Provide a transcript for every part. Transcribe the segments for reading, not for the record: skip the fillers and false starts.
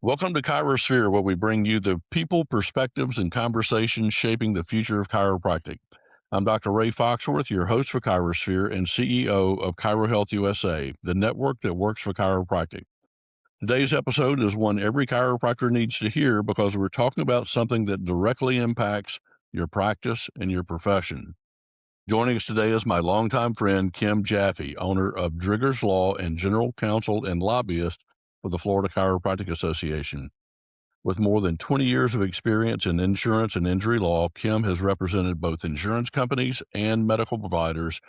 Welcome to Chirosphere, where we bring you the people, perspectives, and conversations shaping the future of chiropractic. I'm Dr. Ray Foxworth, your host for Chirosphere and CEO of ChiroHealth USA, the network that works for chiropractic. Today's episode is one every chiropractor needs to hear because we're talking about something that directly impacts your practice and your profession. Joining us today is my longtime friend, Kim Jaffe, owner of Driggers Law and general counsel and lobbyist for the Florida Chiropractic Association. With more than 20 years of experience in insurance and injury law, Kim has represented both insurance companies and medical providers,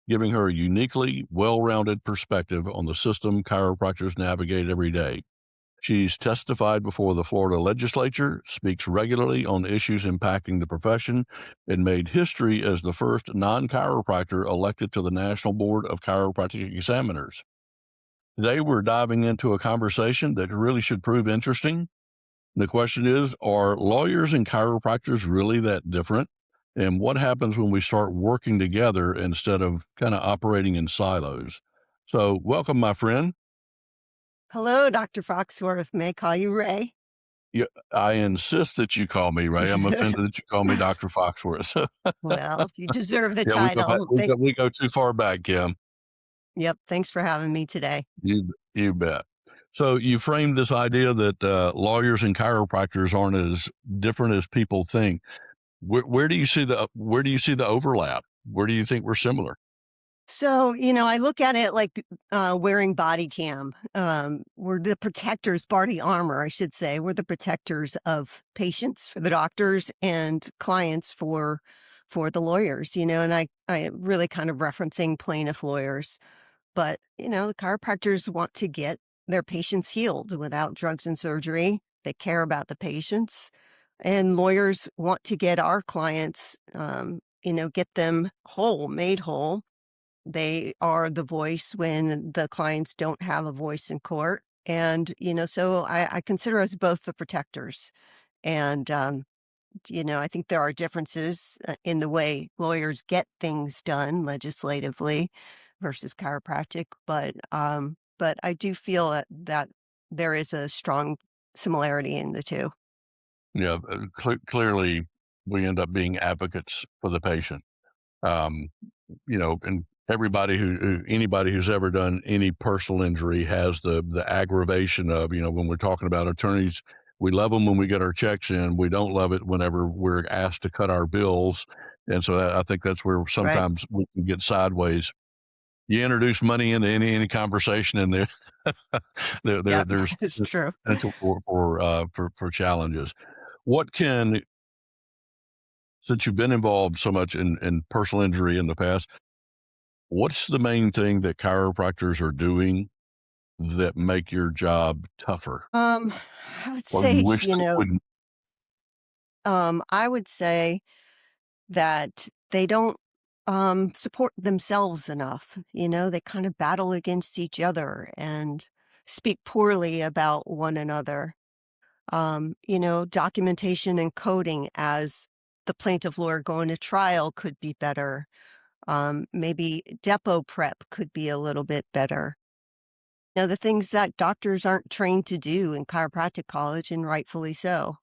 giving her a uniquely well rounded perspective on the system chiropractors navigate every day. She's testified before the Florida legislature, speaks regularly on issues impacting the profession, and made history as the first non chiropractor elected to the National Board of Chiropractic Examiners. Today, we're diving into a conversation that really should prove interesting. The question is, are lawyers and chiropractors really that different? And what happens when we start working together instead of kind of operating in silos? So, welcome, my friend. Hello, Dr. Foxworth. May I call you Ray? Yeah, I insist that you call me Ray. I'm offended that you call me Dr. Foxworth. Well, you deserve the Yeah, title. we go too far back, Kim. Yep. Thanks for having me today. You bet. So you framed this idea that lawyers and chiropractors aren't as different as people think. Where do you see the overlap? Where do you think we're similar? So, I look at it like wearing body cam. We're the protectors, body armor, I should say. We're the protectors of patients for the doctors and clients for the lawyers, and I really kind of referencing plaintiff lawyers. But, the chiropractors want to get their patients healed without drugs and surgery. They care about the patients. And lawyers want to get our clients, get them whole, made whole. They are the voice when the clients don't have a voice in court. And, so I consider us both the protectors. And, I think there are differences in the way lawyers get things done legislatively versus chiropractic, but I do feel that there is a strong similarity in the two. Yeah, clearly we end up being advocates for the patient. Um, and anybody who's ever done any personal injury has the aggravation of, when we're talking about attorneys, we love them when we get our checks in. We don't love it whenever we're asked to cut our bills. And so I think that's where Right. sometimes we can get sideways. You introduce money into any conversation, and Yeah, there's it's true. potential for challenges. What can Since you've been involved so much in personal injury in the past, what's the main thing that chiropractors are doing that make your job tougher, Um, I would or you say, wish they wouldn't? I would say that they don't support themselves enough. They kind of battle against each other and speak poorly about one another. Documentation and coding as the plaintiff lawyer going to trial could be better. Maybe depot prep could be a little bit better. The things that doctors aren't trained to do in chiropractic college, and rightfully so.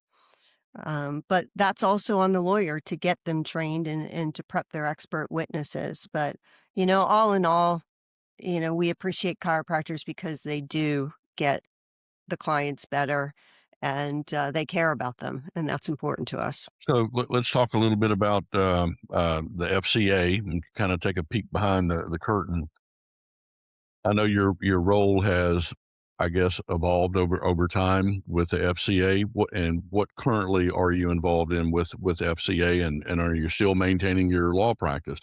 But that's also on the lawyer to get them trained and to prep their expert witnesses. But, all in all, we appreciate chiropractors because they do get the clients better and they care about them. And that's important to us. So let's talk a little bit about the FCA and kind of take a peek behind the curtain. I know your role has, I guess, evolved over time with the FCA. What currently are you involved in with FCA, and are you still maintaining your law practice?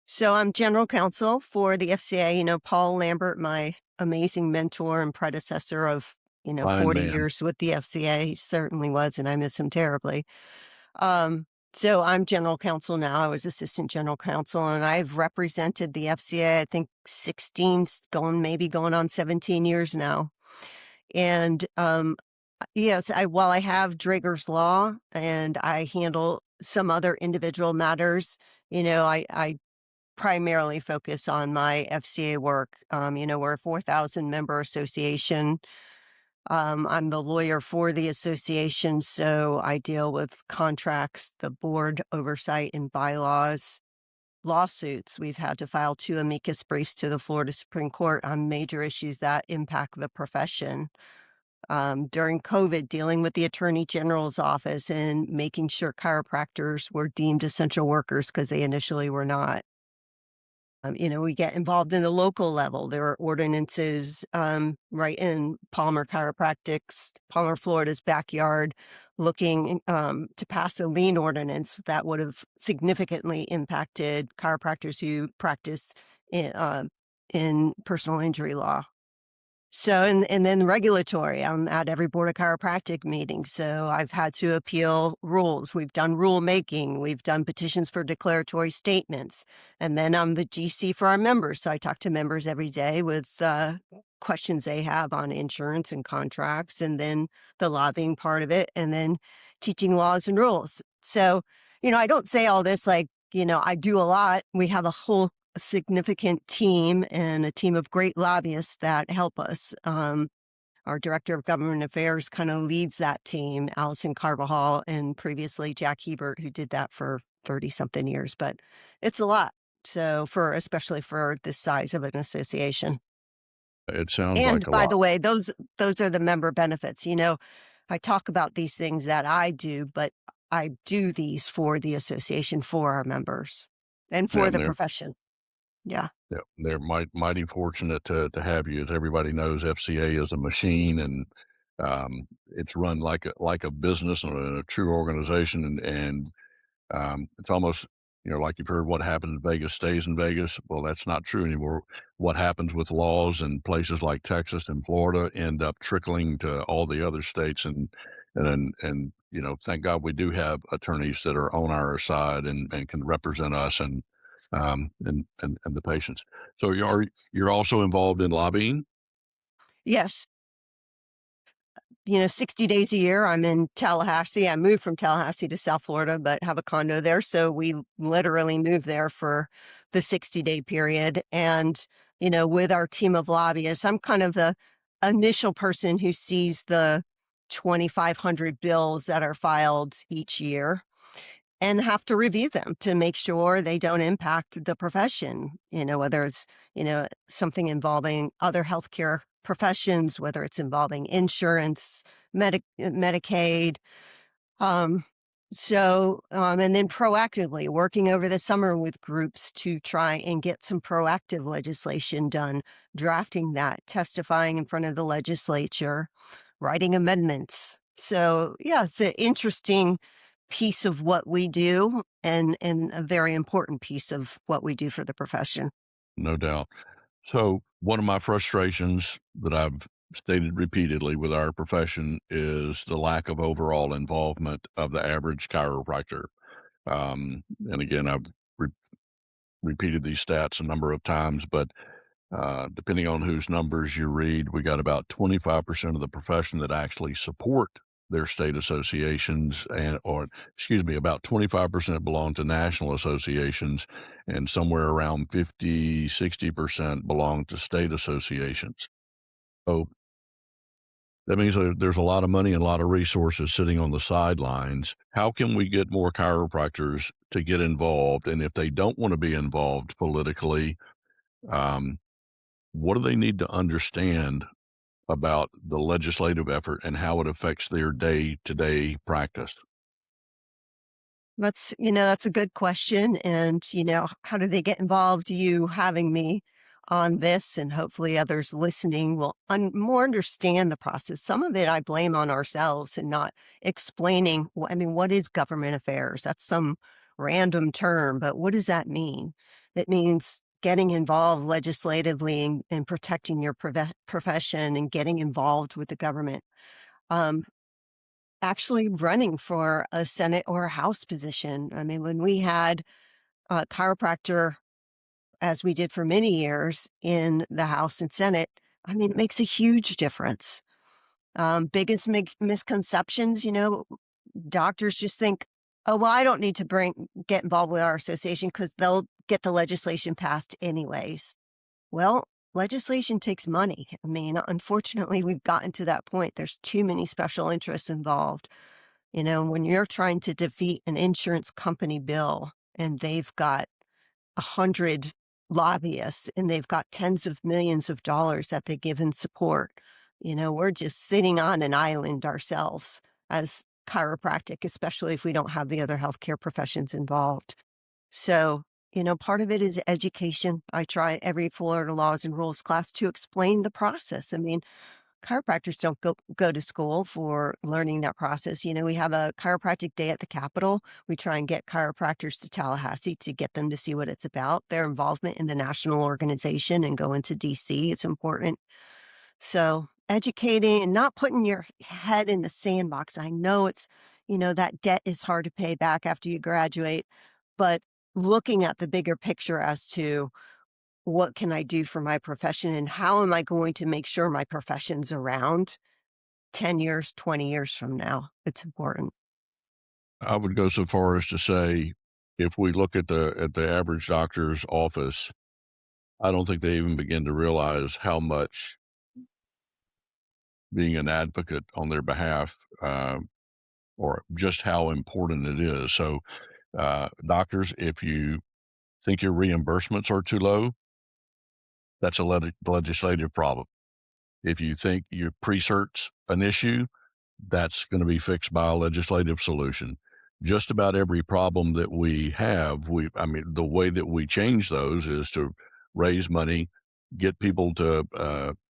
So I'm general counsel for the FCA. Paul Lambert, my amazing mentor and predecessor of, Fine 40 man. years with the FCA, he certainly was, and I miss him terribly. Um, so I'm general counsel now. I was assistant general counsel, and I've represented the FCA, I think 16, going on 17 years now. And yes, while I have Drager's Law and I handle some other individual matters, I primarily focus on my FCA work. We're a 4,000 member association. I'm the lawyer for the association, so I deal with contracts, the board oversight and bylaws, lawsuits. We've had to file 2 amicus briefs to the Florida Supreme Court on major issues that impact the profession. During COVID, dealing with the Attorney General's office and making sure chiropractors were deemed essential workers because they initially were not. We get involved in the local level. There are ordinances right in Palmer, Florida's backyard, looking to pass a lien ordinance that would have significantly impacted chiropractors who practice in personal injury law. So, and then regulatory, I'm at every Board of Chiropractic meeting, so I've had to appeal rules. We've done rulemaking, we've done petitions for declaratory statements, and then I'm the GC for our members. So I talk to members every day with questions they have on insurance and contracts, and then the lobbying part of it, and then teaching laws and rules. So, I don't say all this like, I do a lot. We have a whole significant team and a team of great lobbyists that help us. Our director of government affairs kind of leads that team, Allison Carvajal, and previously Jack Hebert, who did that for 30 something years. But it's a lot. So especially for this size of an association. It sounds like And a by the lot. way, those are the member benefits. I talk about these things that I do, but I do these for the association, for our members, and Yeah, for the profession. Yeah. yeah, they're mighty fortunate to have you. As everybody knows, FCA is a machine, and it's run like a business and a true organization. And it's almost, like you've heard, what happens in Vegas stays in Vegas. Well, that's not true anymore. What happens with laws in places like Texas and Florida end up trickling to all the other states, and thank God we do have attorneys that are on our side and can represent us and the patients. So you're also involved in lobbying? Yes. 60 days a year, I'm in Tallahassee. I moved from Tallahassee to South Florida, but have a condo there. So we literally moved there for the 60-day period. And, with our team of lobbyists, I'm kind of the initial person who sees the 2,500 bills that are filed each year and have to review them to make sure they don't impact the profession, whether it's, something involving other healthcare professions, whether it's involving insurance, Medicaid. Um, and then proactively working over the summer with groups to try and get some proactive legislation done, drafting that, testifying in front of the legislature, writing amendments. So, yeah, it's an interesting piece of what we do and a very important piece of what we do for the profession. No doubt. So one of my frustrations that I've stated repeatedly with our profession is the lack of overall involvement of the average chiropractor. And again, I've re- repeated these stats a number of times, but depending on whose numbers you read, we got about 25% of the profession that actually support their state associations, or excuse me, about 25% belong to national associations, and somewhere around 50-60% belong to state associations. So that means there's a lot of money and a lot of resources sitting on the sidelines. How can we get more chiropractors to get involved? And if they don't want to be involved politically, um, what do they need to understand about the legislative effort and how it affects their day-to-day practice? That's a good question. And, how do they get involved? You having me on this, and hopefully others listening will more understand the process. Some of it I blame on ourselves and not explaining. What is government affairs? That's some random term, but what does that mean? It means getting involved legislatively and protecting your profession and getting involved with the government. Um, Actually running for a Senate or a House position. When we had a chiropractor, as we did for many years in the House and Senate, it makes a huge difference. Biggest misconceptions, doctors just think, oh, well, I don't need to get involved with our association because they'll get the legislation passed anyways. Well, legislation takes money. I mean, unfortunately, we've gotten to that point. There's too many special interests involved. When you're trying to defeat an insurance company bill and they've got 100 lobbyists and they've got tens of millions of dollars that they give in support, we're just sitting on an island ourselves as chiropractic, especially if we don't have the other healthcare professions involved. So, part of it is education. I try every Florida laws and rules class to explain the process. I mean, chiropractors don't go to school for learning that process. We have a chiropractic day at the Capitol. We try and get chiropractors to Tallahassee to get them to see what it's about. Their involvement in the national organization and going to DC is important. So educating and not putting your head in the sandbox. I know that debt is hard to pay back after you graduate, but looking at the bigger picture as to what can I do for my profession and how am I going to make sure my profession's around 10 years, 20 years from now? It's important. I would go so far as to say, if we look at the average doctor's office, I don't think they even begin to realize how much being an advocate on their behalf, or just how important it is. So, doctors, if you think your reimbursements are too low, that's a legislative problem. If you think your pre-cert's an issue, that's going to be fixed by a legislative solution. Just about every problem that we have, I mean, the way that we change those is to raise money, get people to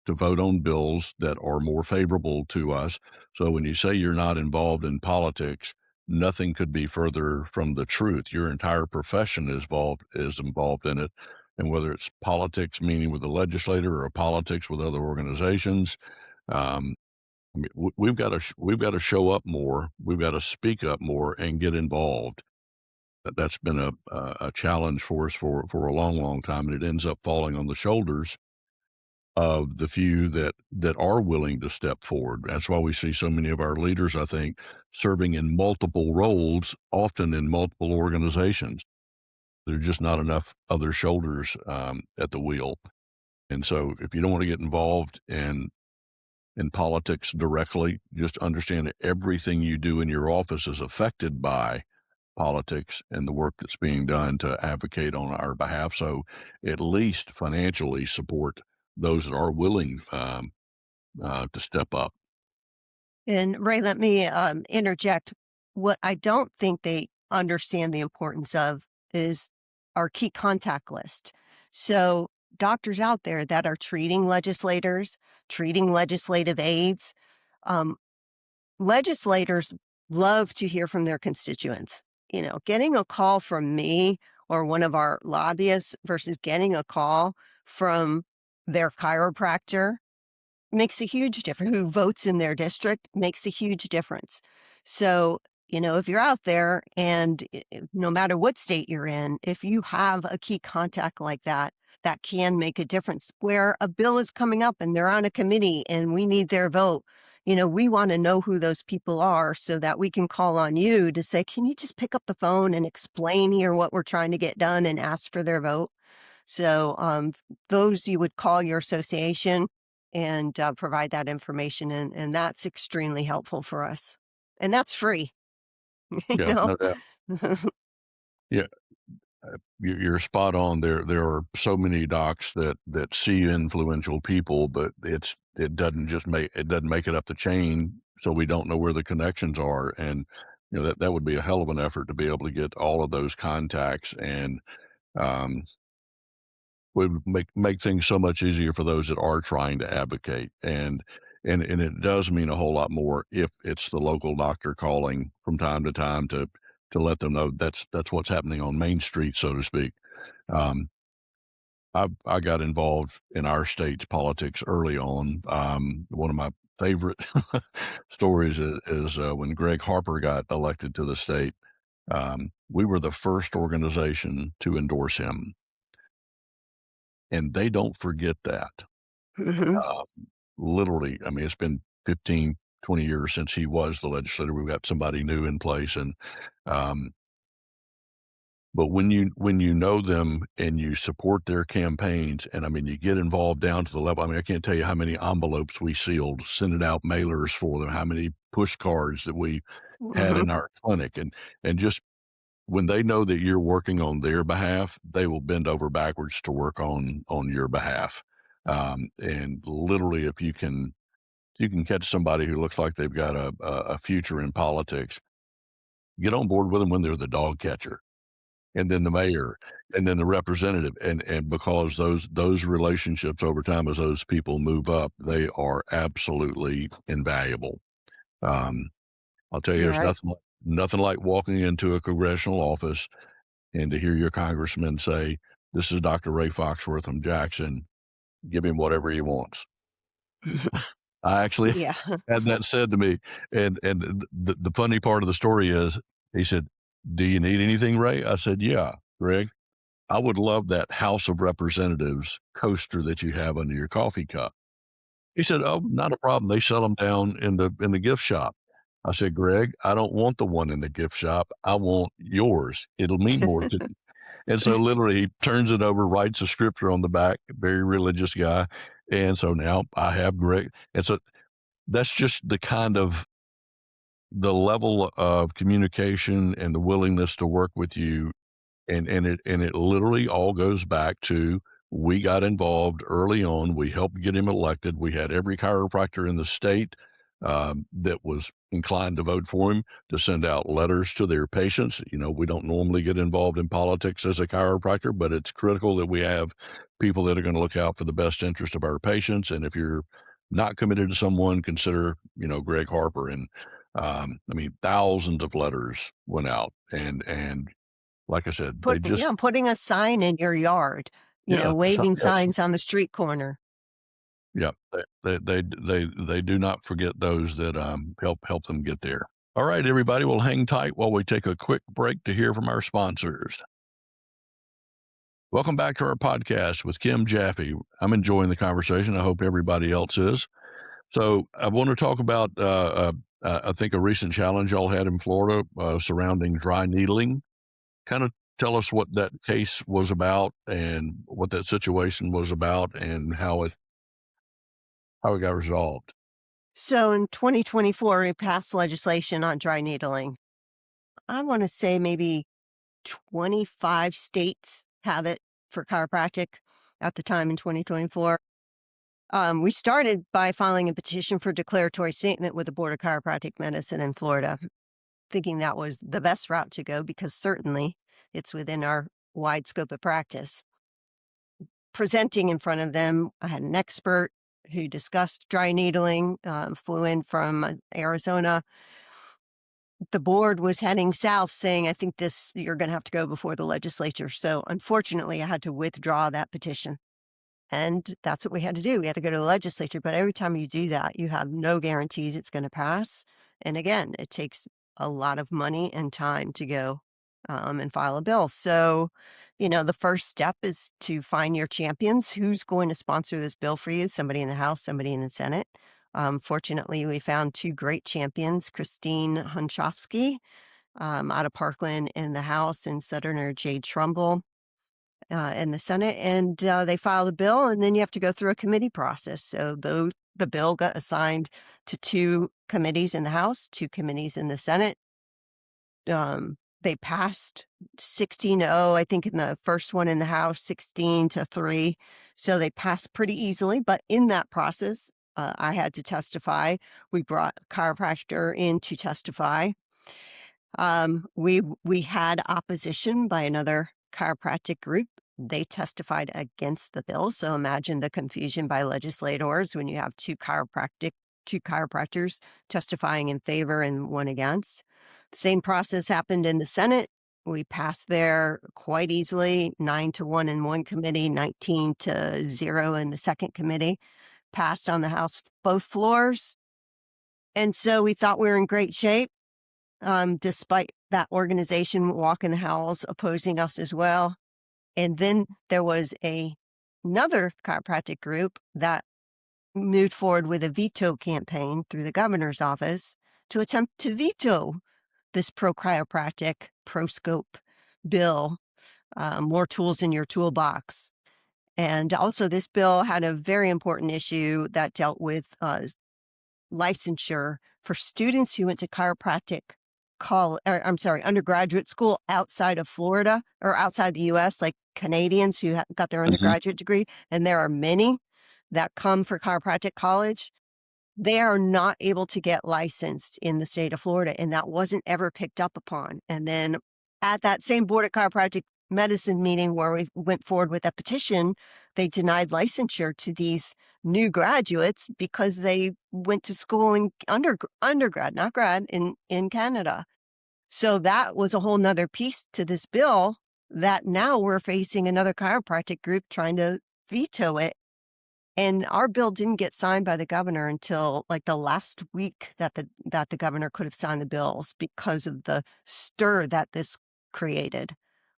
vote on bills that are more favorable to us. So when you say you're not involved in politics, nothing could be further from the truth. Your entire profession is involved in it, and whether it's politics, meaning with the legislator, or politics with other organizations. Um, I mean, we've got to show up more. We've got to speak up more and get involved. That's been a challenge for us for a long, long time, and it ends up falling on the shoulders of the few that are willing to step forward. That's why we see so many of our leaders, I think, serving in multiple roles, often in multiple organizations. There's just not enough other shoulders at the wheel, and so if you don't want to get involved in politics directly, just understand that everything you do in your office is affected by politics and the work that's being done to advocate on our behalf. So at least financially support those that are willing to step up. And Ray, let me interject. What I don't think they understand the importance of is our key contact list. So, doctors out there that are treating legislators, treating legislative aides, um, legislators love to hear from their constituents. Getting a call from me or one of our lobbyists versus getting a call from their chiropractor makes a huge difference. Who votes in their district makes a huge difference. So, if you're out there and no matter what state you're in, if you have a key contact like that, that can make a difference. Where a bill is coming up and they're on a committee and we need their vote, we want to know who those people are so that we can call on you to say, can you just pick up the phone and explain here what we're trying to get done and ask for their vote? So, those you would call your association and provide that information, and that's extremely helpful for us. And that's free, you Yeah, know? no doubt. Yeah, you're spot on. There are so many docs that see influential people, but it doesn't make it up the chain, so we don't know where the connections are. And that would be a hell of an effort to be able to get all of those contacts, and um, would make things so much easier for those that are trying to advocate. And it does mean a whole lot more if it's the local doctor calling from time to time to let them know that's what's happening on Main Street, so to speak. Um, I got involved in our state's politics early on. One of my favorite stories is when Greg Harper got elected to the state. We were the first organization to endorse him, and they don't forget that. Mhm. Uh, Literally, I mean, it's been 15, 20 years since he was the legislator. We've got somebody new in place, and um, But when you know them and you support their campaigns, and I mean, you get involved down to the level. I mean, I can't tell you how many envelopes we sealed, sending out mailers for them, how many push cards that we had Mhm. in our clinic, and just when they know that you're working on their behalf, they will bend over backwards to work on your behalf. And literally, if you can catch somebody who looks like they've got a future in politics, get on board with them when they're the dog catcher, and then the mayor, and then the representative, and because those relationships over time, as those people move up, they are absolutely invaluable. Um, I'll tell you, there's Yeah. nothing like walking into a congressional office and to hear your congressman say, "This is Dr. Ray Foxworth from Jackson. Give him whatever he wants." I actually Yeah. had that said to me, and the funny part of the story is, he said, "Do you need anything, Ray?" I said, "Yeah, Greg. I would love that House of Representatives coaster that you have under your coffee cup." He said, "Oh, not a problem. They sell them down in the gift shop." I said, "Greg, I don't want the one in the gift shop. I want yours. It'll mean more to." And so literally he turns it over, writes a scripture on the back, very religious guy. And so now I have Greg. And so that's just the level of communication and the willingness to work with you. And it literally all goes back to, we got involved early on. We helped get him elected. We had every chiropractor in the state that was inclined to vote for him to send out letters to their patients. You know, we don't normally get involved in politics as a chiropractor, but it's critical that we have people that are going to look out for the best interest of our patients. And if you're not committed to someone, consider, Greg Harper. And I mean, thousands of letters went out, and like I said, they just, Putting a sign in your yard, yeah, waving yes, signs on the street corner. yeah, they do not forget those that help them get there. All right, everybody, will hang tight while we take a quick break to hear from our sponsors. Welcome back to our podcast with Kim Jaffe. I'm enjoying the conversation. I hope everybody else is. So I want to talk about, I think, a recent challenge y'all had in Florida surrounding dry needling. Kind of tell us what that case was about and what that situation was about and how it got resolved. So in 2024, we passed legislation on dry needling. I want to say maybe 25 states have it for chiropractic at the time in 2024. We started by filing a petition for declaratory statement with the Board of Chiropractic Medicine in Florida, thinking that was the best route to go because certainly it's within our wide scope of practice. Presenting in front of them, I had an expert who discussed dry needling, flew in from Arizona. The board was heading south saying, I think you're going to have to go before the legislature. So unfortunately, I had to withdraw that petition. And that's what we had to do. We had to go to the legislature. But every time you do that, you have no guarantees it's going to pass. And again, it takes a lot of money and time to go and file a bill. So, the first step is to find your champions. Who's going to sponsor this bill for you? Somebody in the House, somebody in the Senate. Fortunately, we found two great champions, Christine Hunchofsky out of Parkland in the House, and Southerner Jade Trumbull in the Senate, and they file the bill, and then you have to go through a committee process. So the bill got assigned to two committees in the House, two committees in the Senate. They passed 16-0, I think, in the first one in the House, 16-3. So they passed pretty easily. But in that process, I had to testify. We brought a chiropractor in to testify. We had opposition by another chiropractic group. They testified against the bill. So imagine the confusion by legislators when you have two chiropractors testifying in favor and one against. The same process happened in the Senate. We passed there quite easily, 9-1 in one committee, 19-0 in the second committee. Passed on the House both floors. And so we thought we were in great shape. Despite that organization walking the halls opposing us as well. And then there was another chiropractic group that moved forward with a veto campaign through the governor's office to attempt to veto this pro-chiropractic, pro-scope bill more tools in your toolbox. And also, this bill had a very important issue that dealt with licensure for students who went to chiropractic undergraduate school outside of Florida or outside the US, like Canadians who got their Mhm. undergraduate degree. And there are many that come for chiropractic college. They are not able to get licensed in the state of Florida, and that wasn't ever picked up upon. And then at that same Board of Chiropractic Medicine meeting where we went forward with a petition, they denied licensure to these new graduates because they went to school in undergrad, not grad, in Canada. So that was a whole nother piece to this bill that now we're facing another chiropractic group trying to veto it, and our bill didn't get signed by the governor until like the last week that the governor could have signed the bills because of the stir that this created.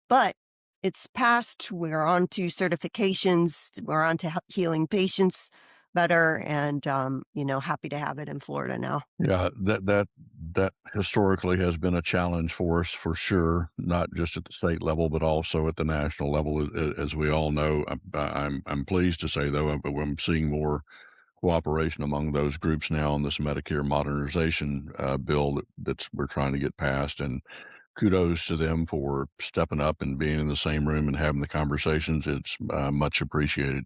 But it's passed. We're on to certifications. We're on to healing patients better, and happy to have it in Florida now. Yeah, that historically has been a challenge for us for sure, not just at the state level, but also at the national level, as we all know. I'm pleased to say though, I'm seeing more cooperation among those groups now on this Medicare modernization bill that's we're trying to get passed, and kudos to them for stepping up and being in the same room and having the conversations. It's much appreciated.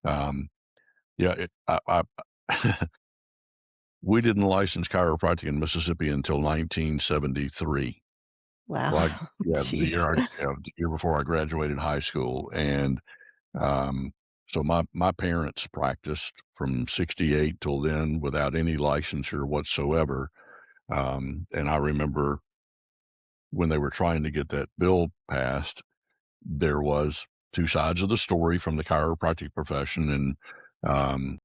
Um, yeah, we didn't license chiropractic in Mississippi until 1973. Wow. So Jeez. the year before I graduated high school, and um, so my parents practiced from '68 till then without any licensure whatsoever. And I remember when they were trying to get that bill passed, there was two sides of the story from the chiropractic profession, and um,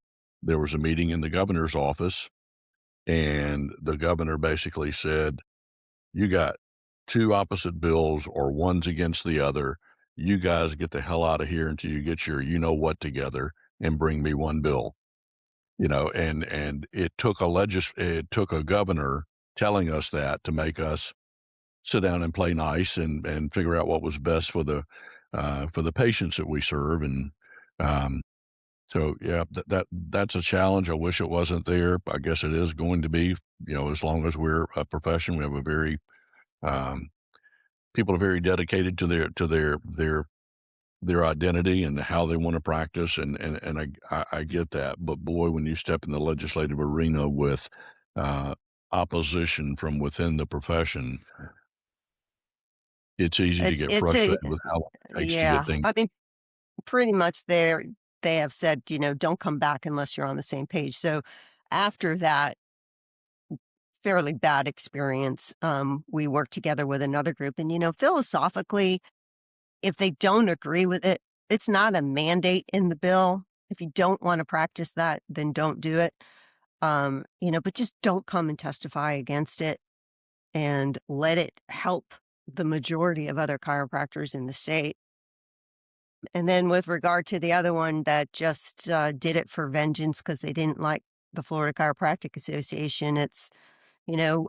there was a meeting in the governor's office, and the governor basically said, "You got two opposite bills, or one's against the other. You guys get the hell out of here until you get your you know what together and bring me one bill." And it took a governor telling us that to make us sit down and play nice and figure out what was best for the patients that we serve. And um, so yeah, that's a challenge. I wish it wasn't there. I guess it is going to be. As long as we're a profession, we have a very um, people are very dedicated to their identity and how they want to practice, and I get that. But boy, when you step in the legislative arena with uh, opposition from within the profession, it's easy to get It's a frustrated with how long it takes to get yeah. things. I mean, pretty much they have said, don't come back unless you're on the same page. So after that fairly bad experience, we worked together with another group. And, philosophically, if they don't agree with it, it's not a mandate in the bill. If you don't want to practice that, then don't do it. But just don't come and testify against it and let it help the majority of other chiropractors in the state. And then with regard to the other one that just did it for vengeance because they didn't like the Florida Chiropractic Association, you know,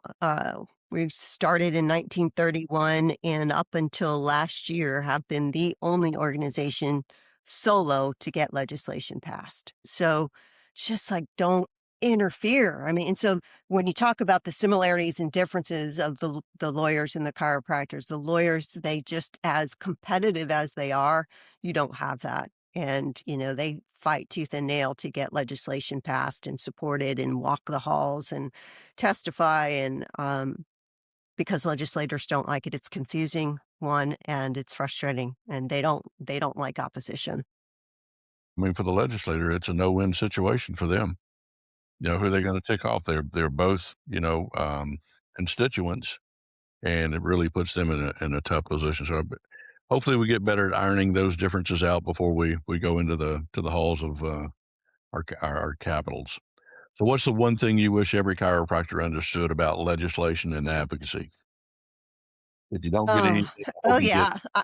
we started in 1931 and up until last year have been the only organization solo to get legislation passed. So just like don't interfere. I mean, and so when you talk about the similarities and differences of the lawyers and the chiropractors, the lawyers, they just as competitive as they are, you don't have that. And, they fight tooth and nail to get legislation passed and supported and walk the halls and testify. And because legislators don't like it, it's confusing, one, and it's frustrating. And they don't like opposition. I mean, for the legislator, it's a no-win situation for them. Who are they going to tick off? They're both constituents, and it really puts them in a tough position. So, but hopefully, we get better at ironing those differences out before we go into the halls of our capitals. So, what's the one thing you wish every chiropractor understood about legislation and advocacy? If you don't get Oh, anything, I oh hope you get. yeah.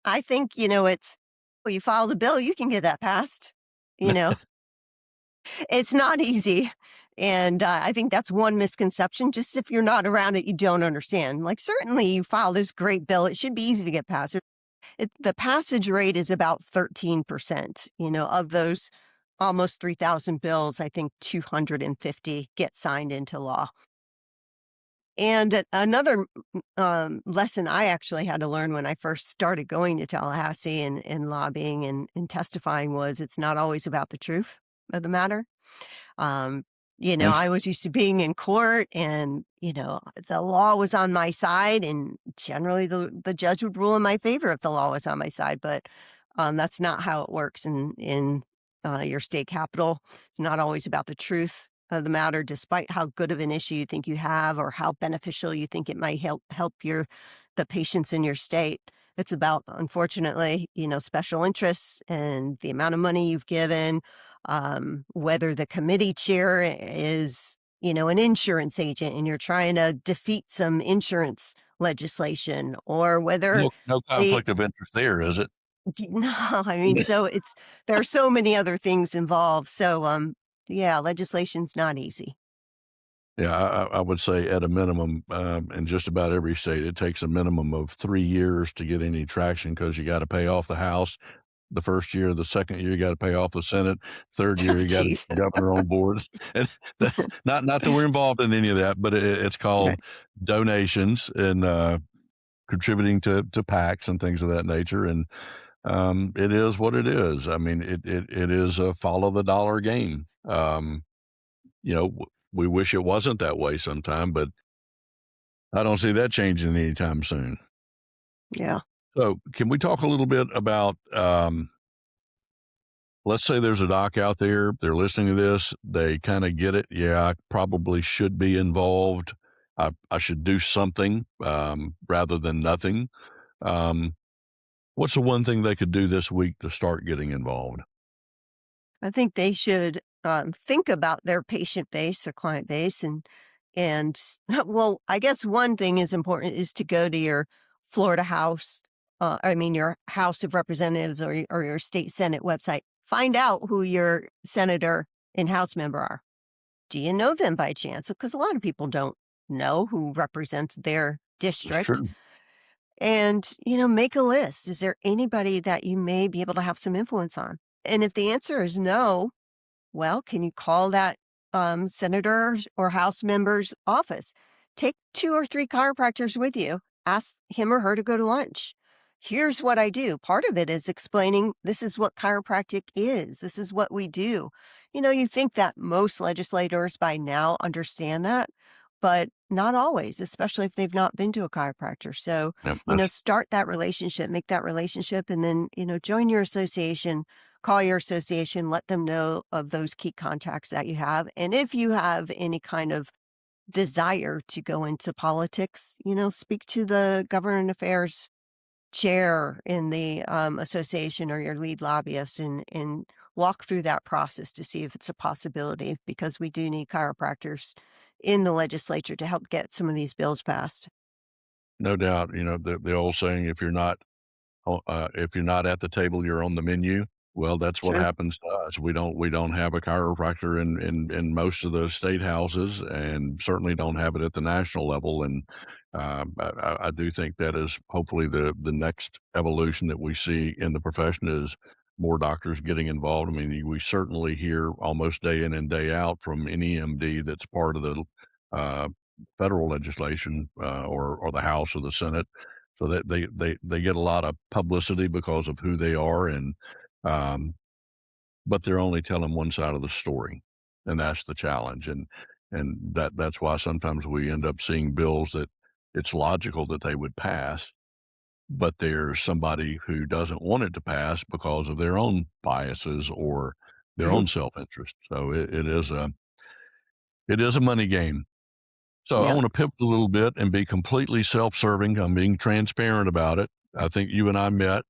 I think, it's well, you file the bill, you can get that passed. You know, it's not easy. And I think that's one misconception. Just if you're not around it, you don't understand. Like, certainly you file this great bill, it should be easy to get passed. The passage rate is about 13%. Of those almost 3,000 bills, I think 250 get signed into law. And another lesson I actually had to learn when I first started going to Tallahassee and lobbying and testifying was it's not always about the truth of the matter. Um, Yes. I was used to being in court and, the law was on my side and generally the judge would rule in my favor if the law was on my side. But that's not how it works in your state capital. It's not always about the truth of the matter, despite how good of an issue you think you have or how beneficial you think it might help the patients in your state. It's about, unfortunately, special interests and the amount of money you've given, whether the committee chair is, an insurance agent and you're trying to defeat some insurance legislation, or whether No they conflict of interest there, is it? no, I mean, so there are so many other things involved. So, yeah, legislation's not easy. Yeah, I would say at a minimum, in just about every state, it takes a minimum of 3 years to get any traction because you gotta pay off the House the first year, the second year, you gotta pay off the Senate, third year, Oh, you got a geez. governor on boards, and that not that we're involved in any of that, but it's Right. called donations and, contributing to PACs and things of that nature, and, it is what it is. I mean, it is a follow the dollar game. We wish it wasn't that way sometime, but I don't see that changing anytime soon. Yeah. So, can we talk a little bit about, let's say there's a doc out there, they're listening to this, they kind of get it. Yeah, I probably should be involved. I should do something rather than nothing. Um, what's the one thing they could do this week to start getting involved? I think they should think about their patient base or client base and well, I guess one thing is important is to go to your Florida House, I mean your House of Representatives or your state Senate website. Find out who your senator and House member are. Do you know them by chance? Because a lot of people don't know who represents their It's district. true. And, make a list. Is there anybody that you may be able to have some influence on? And if the answer is no, well, can you call that senator or House member's office? Take two or three chiropractors with you. Ask him or her to go to lunch. Here's what I do. Part of it is explaining this is what chiropractic is. This is what we do. You think that most legislators by now understand that, but not always, especially if they've not been to a chiropractor. So, Yeah, that's start that relationship, make that relationship, and then, join your association, call your association, let them know of those key contacts that you have. And if you have any kind of desire to go into politics, speak to the government affairs chair in the association or your lead lobbyist and walk through that process to see if it's a possibility because we do need chiropractors in the legislature to help get some of these bills passed. no doubt. The old saying, if you're not at the table, you're on the menu. Well, that's what True. happens to us. We don't have a chiropractor in most of the state houses, and certainly don't have it at the national level. And I do think that is hopefully the next evolution that we see in the profession is more doctors getting involved. I mean, we certainly hear almost day in and day out from any MD that's part of the uh, federal legislation or the House or the Senate, so that they get a lot of publicity because of who they are, and um, but they're only telling one side of the story, and that's the challenge, and that's why sometimes we end up seeing bills that it's logical that they would pass, but there's somebody who doesn't want it to pass because of their own biases or their own self-interest. So it is a money game. So I Yeah. want to pivot a little bit and be completely self-serving. I'm being transparent about it. I think you and I met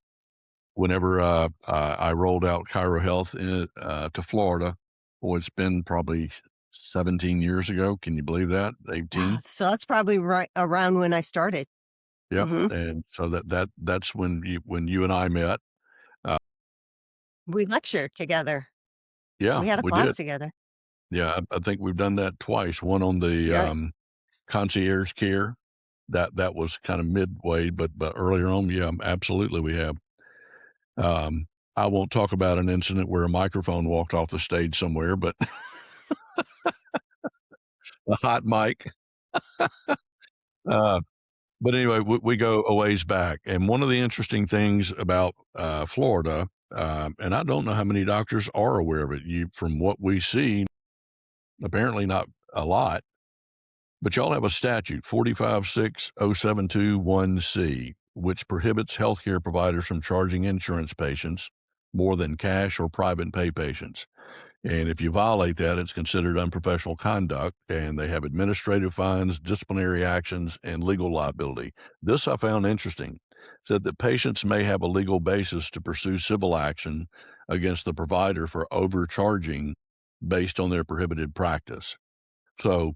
whenever I rolled out Chiro Health to Florida. Boy, it's been probably 17 years ago. Can you believe that? Wow. 18. So that's probably right around when I started. Yep. Hmm. And so that's when you and I met. Uh, We lectured together. yeah, We had a we did. class together. Yeah, I think we've done that twice. One on the You're right. concierge care, that was kind of midway, but earlier on, yeah, absolutely, we have. Um, I won't talk about an incident where a microphone walked off the stage somewhere, but a hot mic. Uh, but anyway, we go a ways back, and one of the interesting things about Florida, and I don't know how many doctors are aware of it. From what we see, apparently not a lot. But y'all have a statute, 456072-1C, which prohibits healthcare providers from charging insurance patients more than cash or private pay patients. And if you violate that, it's considered unprofessional conduct, and they have administrative fines, disciplinary actions, and legal liability. This I found interesting. Said that patients may have a legal basis to pursue civil action against the provider for overcharging based on their prohibited practice. So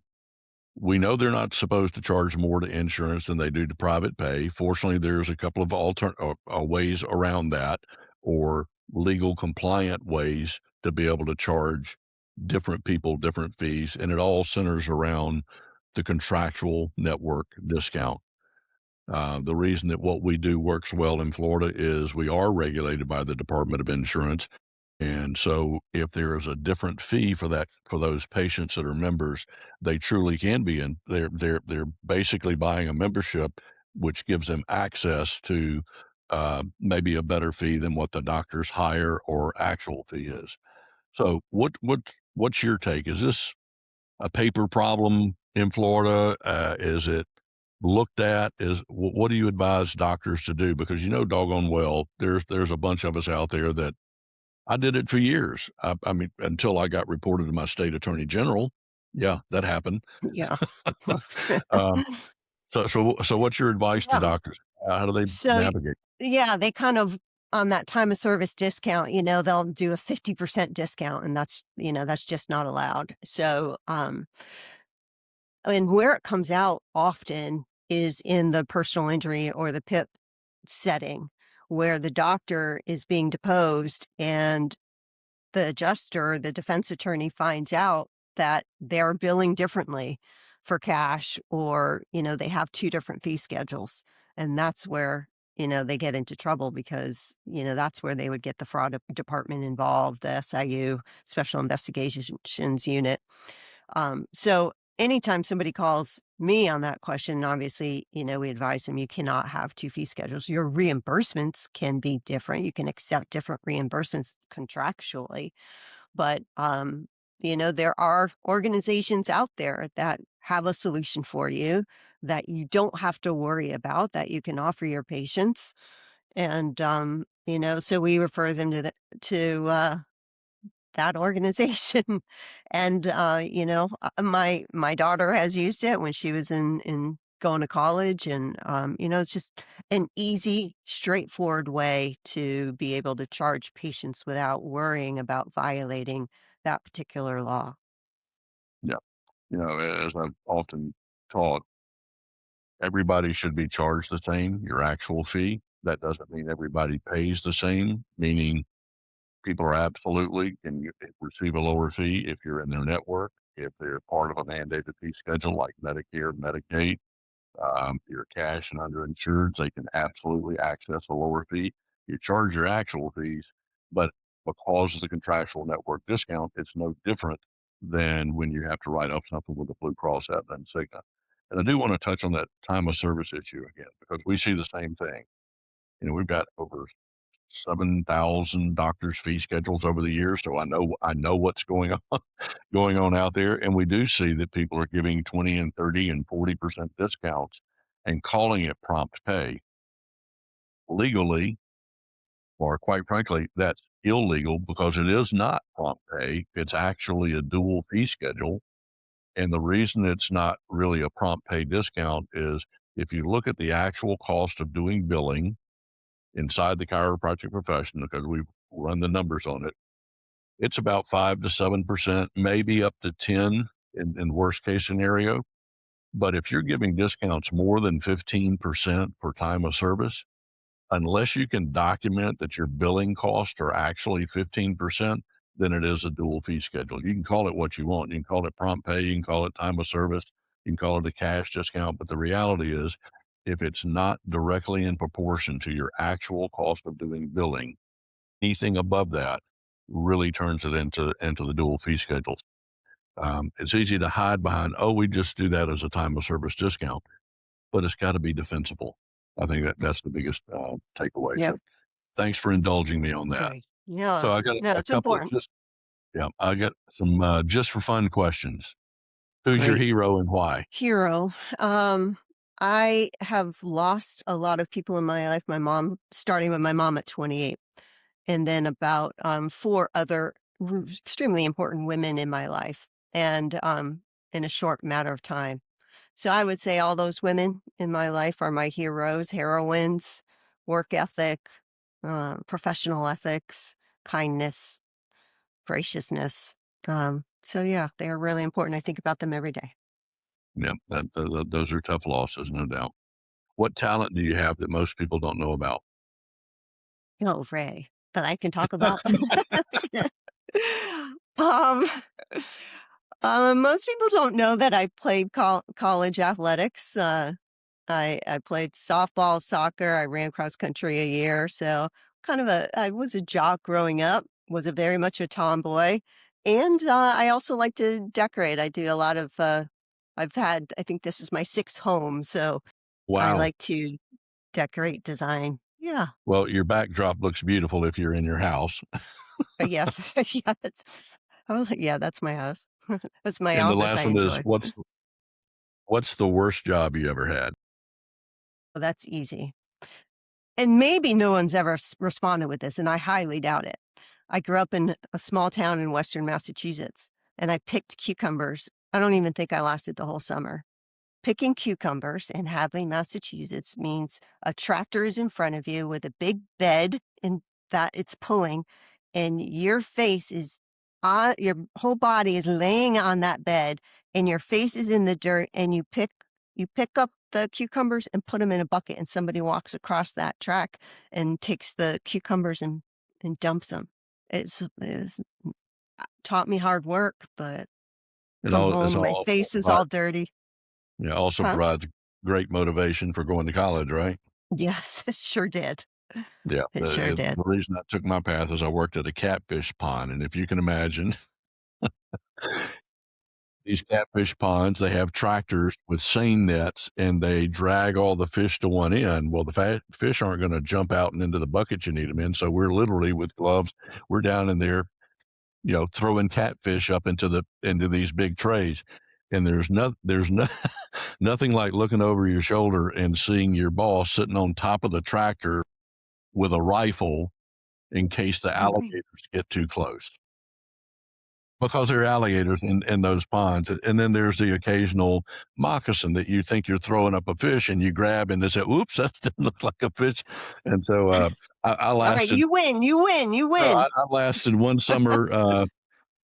we know they're not supposed to charge more to insurance than they do to private pay. Fortunately, there's a couple of ways around that, or legal compliant ways to be able to charge different people different fees. And it all centers around the contractual network discount. The reason that what we do works well in Florida is we are regulated by the Department of Insurance. And so if there is a different fee for that, for those patients that are members, they truly can be in they're basically buying a membership, which gives them access to maybe a better fee than what the doctor's higher or actual fee is. So what's your take? Is this a paper problem in Florida? Is it looked at? What do you advise doctors to do? Because you know doggone well there's a bunch of us out there that I did it for years. I mean, until I got reported to my state attorney general. Yeah, that happened. Yeah. Um, so what's your advice to Yeah. doctors? How do they So, navigate? yeah, they kind of on that time of service discount, they'll do a 50% discount, and that's just not allowed. So, and where it comes out often is in the personal injury or the PIP setting where the doctor is being deposed and the adjuster, the defense attorney finds out that they're billing differently for cash or, they have two different fee schedules. And that's where, they get into trouble because, that's where they would get the fraud department involved, the SIU, Special Investigations Unit. So anytime somebody calls me on that question, obviously, we advise them you cannot have two fee schedules. Your reimbursements can be different. You can accept different reimbursements contractually, but there are organizations out there that have a solution for you that you don't have to worry about that you can offer your patients. And so we refer them to that organization. And, my daughter has used it when she was in going to college, and, it's just an easy, straightforward way to be able to charge patients without worrying about violating that particular law. Yeah, as I've often taught, everybody should be charged the same, your actual fee. That doesn't mean everybody pays the same, meaning people are absolutely receive a lower fee if you're in their network, if they're part of a mandated fee schedule like Medicare, Medicaid. You're cash and underinsured, they can absolutely access a lower fee. You charge your actual fees, but because of the contractual network discount, it's no different than when you have to write off something with a Blue Cross, Aetna, and Cigna. And I do want to touch on that time of service issue again because we see the same thing. We've got over 7,000 doctors' fee schedules over the years, so I know what's going on going on out there, and we do see that people are giving 20 and 30 and 40% discounts and calling it prompt pay. Legally, or quite frankly, that's illegal because it is not prompt pay. It's actually a dual fee schedule, and the reason it's not really a prompt pay discount is if you look at the actual cost of doing billing inside the chiropractic profession, because we've run the numbers on it, it's about 5 to 7%, maybe up to 10 in worst case scenario. But if you're giving discounts more than 15% for time of service, unless you can document that your billing costs are actually 15%, then it is a dual fee schedule. You can call it what you want. You can call it prompt pay. You can call it time of service. You can call it a cash discount, but the reality is, if it's not directly in proportion to your actual cost of doing billing, anything above that really turns it into the dual fee schedules. It's easy to hide behind, oh, we just do that as a time of service discount, but it's got to be defensible. I think that's the biggest takeaway. Yep. So thanks for indulging me on that. Great. Yeah. So I got No, a it's couple of important. I got some just for fun questions. Who's your Great. hero and why? Hero. I have lost a lot of people in my life. My mom, starting with my mom at 28, and then about four other extremely important women in my life, and in a short matter of time. So I would say all those women in my life are my heroes, heroines, work ethic, professional ethics, kindness, graciousness. So yeah, they are really important. I think about them every day. Yeah, those are tough losses, no doubt. What talent do you have that most people don't know about? Oh, Ray, that I can talk about. um, Most people don't know that I played college athletics. I played softball, soccer. I ran cross country a year. So I was a jock growing up, was a very much a tomboy. And I also like to decorate. I do a lot of, I think this is my sixth home. So I Wow. like to decorate, design. Yeah. Well, your backdrop looks beautiful if you're in your house. Yeah. Yeah. Yeah, that's my house. That's my And the office I last one is enjoy. what's the worst job you ever had? Well, that's easy. And maybe no one's ever responded with this, and I highly doubt it. I grew up in a small town in Western Massachusetts, and I picked cucumbers. I don't even think I lasted the whole summer. Picking cucumbers in Hadley, Massachusetts means a tractor is in front of you with a big bed and that it's pulling, and your face is on your whole body is laying on that bed, and your face is in the dirt, and you pick up the cucumbers and put them in a bucket, and somebody walks across that track and takes the cucumbers and dumps them. It's taught me hard work, but come It's home, my all face is all dirty. also Huh? provides great motivation for going to college, right? Yes, it sure did. Yeah. It sure did. The reason I took my path is I worked at a catfish pond, and if you can imagine, these catfish ponds, they have tractors with seine nets, and they drag all the fish to one end. Well, the fish aren't going to jump out and into the bucket you need them in, so we're literally with gloves, we're down in there, throwing catfish up into these big trays. And there's no nothing like looking over your shoulder and seeing your boss sitting on top of the tractor with a rifle in case the Right. alligators get too close. Because there are alligators in those ponds. And then there's the occasional moccasin that you think you're throwing up a fish and you grab and they say, oops, that doesn't look like a fish. And so I All right, lasted, you win, you win, you win. I lasted one summer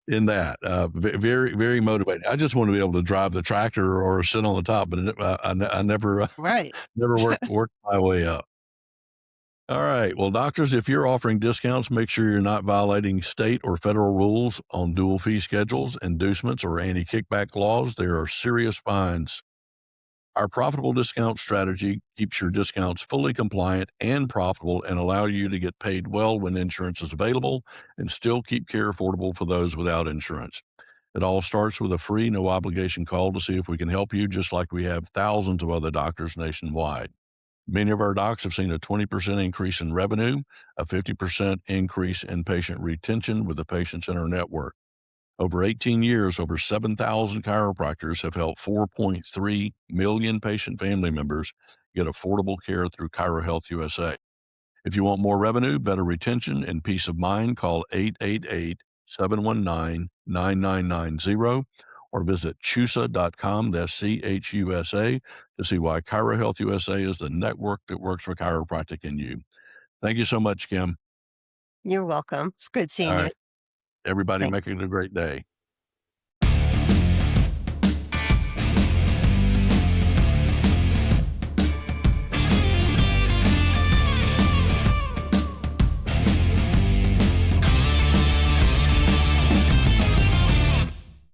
in that. Very, very motivating. I just want to be able to drive the tractor or sit on the top, but I never, Right. never worked my way up. All right. Well, doctors, if you're offering discounts, make sure you're not violating state or federal rules on dual fee schedules, inducements, or anti kickback laws. There are serious fines. Our profitable discount strategy keeps your discounts fully compliant and profitable and allow you to get paid well when insurance is available and still keep care affordable for those without insurance. It all starts with a free, no obligation call to see if we can help you, just like we have thousands of other doctors nationwide. Many of our docs have seen a 20% increase in revenue, a 50% increase in patient retention with the patients in our network. Over 18 years, over 7,000 chiropractors have helped 4.3 million patient family members get affordable care through ChiroHealth USA. If you want more revenue, better retention, and peace of mind, call 888-719-9990 or visit CHUSA.com, that's CHUSA, to see why ChiroHealth USA is the network that works for chiropractic and you. Thank you so much, Kim. You're welcome. It's good All seeing you. right. Everybody make Thanks. it a great day.